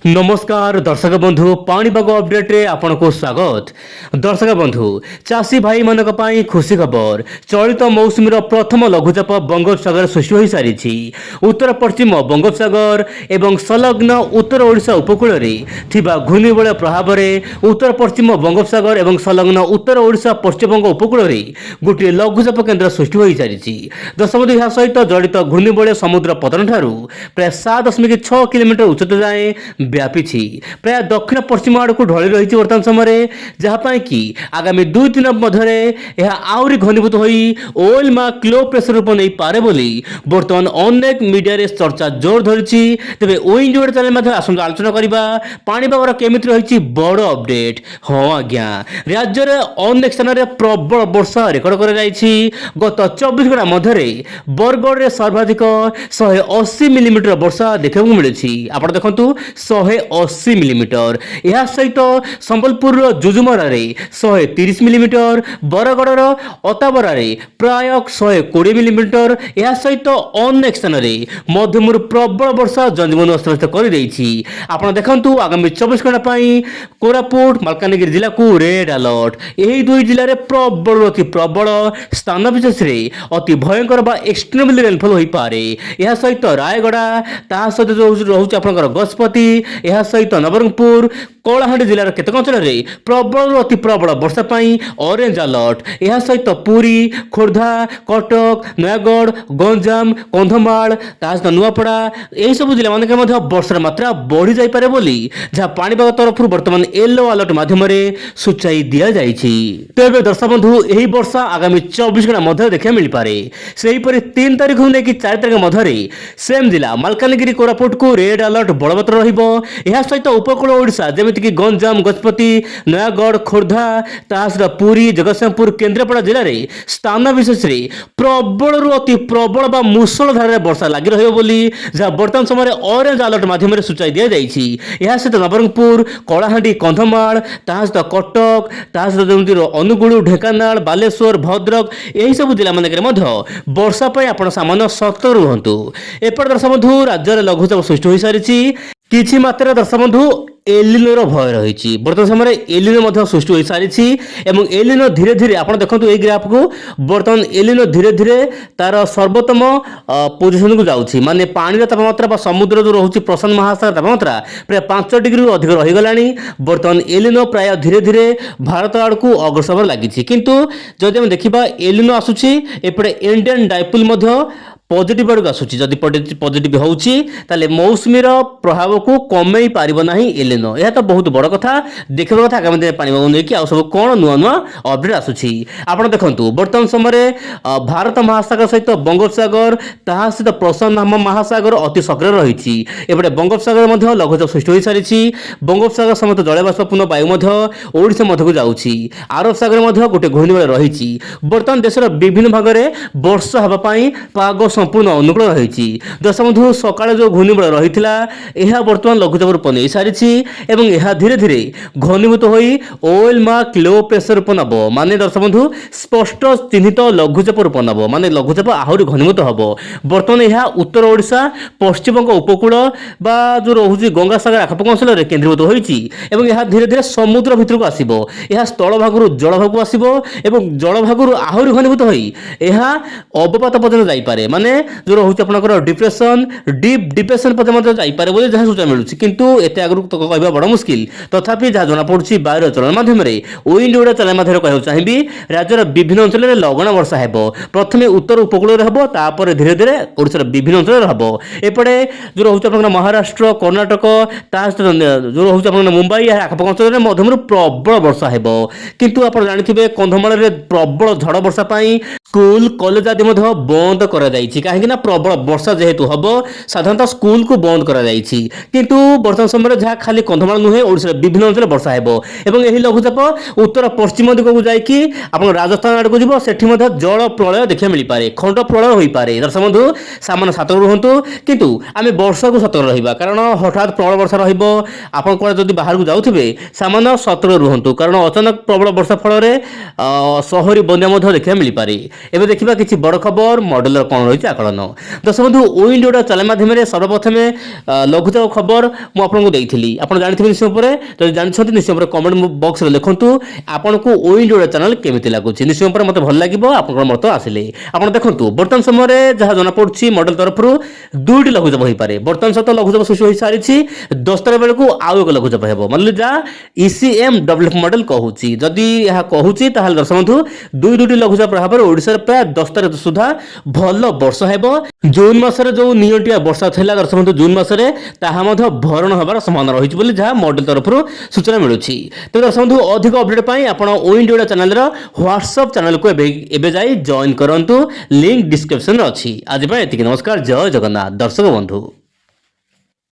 नमस्कार दर्शक बंधु पाणीपाग अपडेट रे आपनको स्वागत। दर्शक बंधु चाषी भाई मानक पई खुशी खबर चलित मौसुमीर प्रथम लघुचाप बंगोपसागर सृष्टि हो सारी। उत्तर पश्चिम बंगोपसागर एवं संलग्न उत्तर ओडिशा उपकूल में घूर्णिबलय प्रभाव में उत्तर पश्चिम बंगोपसागर एवं संलग्न उत्तर ओडिशा पश्चिमबंग उपकूल में गोटे लघुचाप केन्द्र सृष्टि हो सारी। दशमलव यह सहित जड़ित घूर्णिबलय समुद्र पतन ठारू प्राय 7.6 किलोमीटर उच्चता जाए व्यापी प्राय दक्षिण पश्चिम आड़ को ढली रही वर्तमान समय जहाँपाई कि आगामी 2-3 मध्य यह आहरी घनीभूत हो ओइलमा क्लो प्रेसर रूप नहीं पारे बोली बर्तमान अनेक मीडिया रे चर्चा जोर धरी। तेज ओइन जोड़ चैनल आसंता आलोचना करवा पाणीपागर केमिति रही बड़ अपडेट। हाँ आज्ञा राज्य में अनेक स्थान में प्रबल वर्षा रेकर्ड कर गत 24 घंटा मध्य बरगढ़ में सर्वाधिक 180 मिलीमीटर वर्षा देखा मिली। आप देखु 180 मिलीमीटर यह सहित संबलपुर जुजुमरा 130 मिलीमीटर बरगढ़ अताबरा प्राय 120 मिलीमीटर यह सहित अनेक स्थान में मध्यम प्रबल वर्षा जनजीवन अस्तव्यस्त कर देखु। आगामी 24 घंटा कोरापुट मालकानगिरी जिला को रेड अलर्ट यही दुई जिले में प्रबल अति प्रबल स्थान विशेष अति भयंकर बा एक्सट्रीमली रेनफॉल हो पारे। यह सहित रायगड़ा ता सहित जो रोचे आप गजपति यह सहित नवरंगपुर कलाहांडी जिलार केतक अंचल में प्रबल अति प्रबल वर्षा ऑरेंज अलर्ट यह सहित पुरी खोर्धा कटक नयागढ़ गंजाम कंधमाल सहित नुआपड़ा यही सब जिला मान वर्षार मात्रा बढ़ी जापे बोली जहाँ पाणीपाग तरफ बर्तमान येलो अलर्ट मध्यम सूचाई दि जाइए। तेज दर्शक बंधु यही वर्षा आगामी 24 घंटा मध्य देखा मिल पारे। सेहीपरि 3 तारिख लेकिन 4 तारिख मध्य सेम जिला मालकानगिरी कोरापुट को रेड अलर्ट बलवत्तर रहिबो। यह सहित उपकूल ओडिशा जेमिति कि गंजाम गजपति नयागढ़ खोर्धा तासर पुरी जगतसिंहपुर केन्द्रापड़ा जिले में स्थान विशेष प्रबल अति प्रबल बा मूसलधार वर्षा लगी रहिबो बोली जहाँ वर्तमान समय ऑरेंज अलर्ट माध्यम सूचाई दि जाइए। यह सहित नवरंगपुर कलाहांडी कंधमाल सहित कटक सहित अनुगुल ढेंकानाल बालेश्वर भद्रक यही सब जिला मानक वर्षा आप सामान्य सतर्क रुहतु। एपट दर्शक बंधु राज्य में लघुचाप सृष्टि हो सारी किछि मात्रा दर्शक बंधु एलिनोर भय रही बर्तमान समय एलिनो सृष्टि हो सारी एवं एलिनो धीरे धीरे आप देखो ये ग्राफ को बर्तमान एलिनो धीरे धीरे तार सर्वोत्तम पोजिशन को जाऊँगी माने पानी तापमात्रा समुद्र जो रोचे प्रशांत महासागर तापमात्रा प्राय 5 डिग्री अधिक रहीगला। बर्तमान एलिनो प्राय धीरे धीरे भारत आड़ को अग्रसर लगी किंतु जदि हम देखा एलिनो आसूची एपटे इंडियन डाइपोल पॉजिटिव आड़ आसूची जदि पॉजिटिव होउची ताले मौसुमीर प्रभाव को कमई पारिबो नाही एलिनो। यह तो बहुत बड़ कथा देखिबा कथा आगामी दिन पानी लेकिन आ सब कौन नुआ नुआ अपडेट आसूची आपण देखंतु। वर्तमान समय भारत महासागर सहित बंगोपसागर ताहा सहित प्रशांत महासागर अति सक्रिय रही एपटे बंगोपसागर मध्य लघुचाप सृष्टि हो सारी। बंगोपसागर समेत जलबाष्पूर्ण वायु ओडिशा मध्य को जाउची अरब सागर मध्य गोटे घूर्णिबलय रही। वर्तमान देशर विभिन्न भाग में वर्षा होगा पाग संपूर्ण अनुकूल रही। दर्शक बंधु सकाଳେ जो घूर्णिबलय रही यह वर्तमान लघुचाप रूप नहीं सारी एवं यह धीरे धीरे घनीभूत हो ओइलमा क्लो प्रेसर रूप नब माने दर्शक बंधु स्पष्ट चिन्हित लघुचाप रूप नब माने लघुचाप आहरी घनीभूत हम। बर्तमान यह उत्तर ओडिशा पश्चिमबंग उपकूल बा जो रोचे गंगासागर आखपाख अंचल में केन्द्रीभूत हो धीरे धीरे समुद्र भितर को आसब। यह स्थल भाग जल भाग आसब एवं जल भाग आहरी घनीभूत हो अवपात पर्यटन जापे माने जो रोचे आपंकर डिप्रेशन डीप डिप्रेशन पर्यटन जापे बोली जहाँ सूचना मिलूँ किंतु एत आगु कहवा बड़ मुस्किल तथापि जहाँ जमापड़ी वायुर चलन मध्यम विंड जोड़ा चलन मध्य कहना चाहिए राज्यर विभिन्न अंचल में लगन वर्षा हो प्रथम उत्तर उपकूल तापर धीरे धीरे ओडिशार विभिन्न अंचल हम। एपटे जो रोचे आप महाराष्ट्र कर्णाटक जो रोचे आप मुंबई आखपाख अंचल में मध्यम प्रबल वर्षा हो किंतु आप जानी कंधमाल प्रबल झड़ वर्षा स्कूल कॉलेज आदि बंद कर कहीं प्रबल वर्षा जेहेतु हम साधारणतः स्कूल को बंद कर किंतु वर्तमान समय जहाँ खाली कंधमाल नुहे ओडिशार विभिन्न अंचल वर्षा हो यही लघुचाप उत्तर पश्चिम दिग को जाकर राजस्थान आड़ को जीव से जल प्रलय देखा मिल पारे खंड प्रलय हो पारे। दर्शक बंधु सामान्य सतर्क रुहतु किंतु आम वर्षा को सतर्क रहा कारण हठात प्रबल वर्षा रही बाहर को जाऊे सामान्य सतर्क रुहतु कारण अचानक प्रबल वर्षा फल शहरी बंदा देखा मिल पारे। ଏବେ ଦେଖିବା କିଛି ବଡ଼ ଖବର ମଡେଲର କ'ଣ ରହିଛି ଆକଳନ। ଦର୍ଶକ ବନ୍ଧୁ ୱିଣ୍ଡୋର ଚ୍ୟାନେଲ ମାଧ୍ୟମରେ ସର୍ବପ୍ରଥମେ ଲଘୁଚାପ ଖବର ମୁଁ ଆପଣଙ୍କୁ ଦେଇଥିଲି। ଆପଣ ଜାଣିଥିବେ ନିଶ୍ଚୟ ଉପରେ, ଯଦି ଜାଣିଛନ୍ତି ନିଶ୍ଚୟ ଉପରେ କମେଣ୍ଟ ବକ୍ସରେ ଲେଖନ୍ତୁ ଆପଣଙ୍କୁ ୱିଣ୍ଡୋର ଚ୍ୟାନେଲ କେମିତି ଲାଗୁଛି। ନିଶ୍ଚୟ ଉପରେ ମୋତେ ଭଲ ଲାଗିବ ଆପଣଙ୍କର ମତ ଆସିଲେ। ଆପଣ ଦେଖନ୍ତୁ ବର୍ତ୍ତମାନ ସମୟରେ ଯାହା ଜଣାପଡ଼ୁଛି ମଡେଲ ତରଫରୁ 2ଟି ଲଘୁଚାପ ହୋଇପାରେ। ବର୍ତ୍ତମାନ ସହିତ ଲଘୁଚାପ ସୃଷ୍ଟି ହୋଇସାରିଛି, 10 ତାରିଖ ବେଳକୁ ଆଉ ଏକ ଲଘୁଚାପ ହେବ, ମାନେ ଯାହା ECMWF ମଡେଲ କହୁଛି। ଯଦି ଏହା କହୁଛି ତାହେଲେ ଦର୍ଶକ ବନ୍ଧୁ ଦୁଇଟି ଲଘୁଚାପ ଭାବରେ ଓଡ଼ିଶାରେ ପ୍ରାୟ 10 ତାରିଖ ସୁଦ୍ଧା ଭଲ ବର୍ଷା ହେବ। ଜୁନ୍ ମାସରେ ଯେଉଁ ନିଅଣ୍ଟିଆ ବର୍ଷା ଥିଲା ଦର୍ଶକ ବନ୍ଧୁ ଜୁନ୍ ମାସରେ, ତାହା ମଧ୍ୟ ଭରଣ ହେବାର ସମ୍ଭାବନା ରହିଛି ବୋଲି ଯାହା ମଡେଲ ତରଫରୁ ସୂଚନା ମିଳୁଛି। ତେବେ ଦର୍ଶକ ବନ୍ଧୁ ଅଧିକ ଅପଡେଟ୍ ପାଇଁ ଆପଣ ୱିଣ୍ଡୋ ଚ୍ୟାନେଲର ହ୍ୱାଟ୍ସଆପ୍ ଚ୍ୟାନେଲକୁ ଏବେ ଯାଇ ଜଏନ୍ କରନ୍ତୁ, ଲିଙ୍କ ଡିସ୍କ୍ରିପ୍ସନରେ ଅଛି। ଆଜି ପାଇଁ ଏତିକି, ନମସ୍କାର, ଜୟ ଜଗନ୍ନାଥ ଦର୍ଶକ ବନ୍ଧୁ।